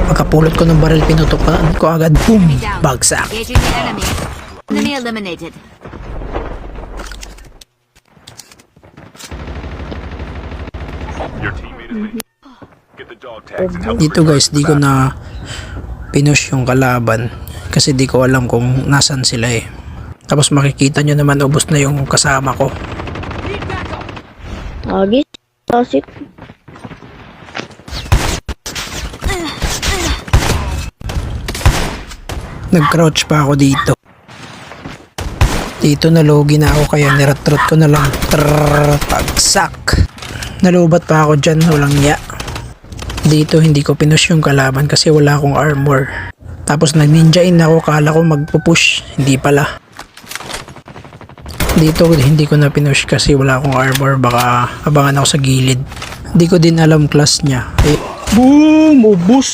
Pagkapulot ko ng baril, pinutukan ko agad. Boom! Bagsak. Engaging the enemy. Enemy eliminated. Your teammate is leaving. Get the dog tags and help Dito guys, di ko na pinush yung kalaban kasi di ko alam kung nasan sila eh. Tapos makikita nyo naman ubos na yung kasama ko. Agis. Tasit. Nag-crouch pa ako dito. Dito nalogi na ako kaya niratrot ko na lang. Pagsak. Nalubat pa ako dyan, walang ya. Dito hindi ko pinush yung kalaban kasi wala akong armor. Tapos nag-ninja in ako, kala ko magpupush. Hindi pala. Dito hindi ko na pinush kasi wala akong armor, baka abangan ako sa gilid. Hindi ko din alam class niya. Boom! Ubus!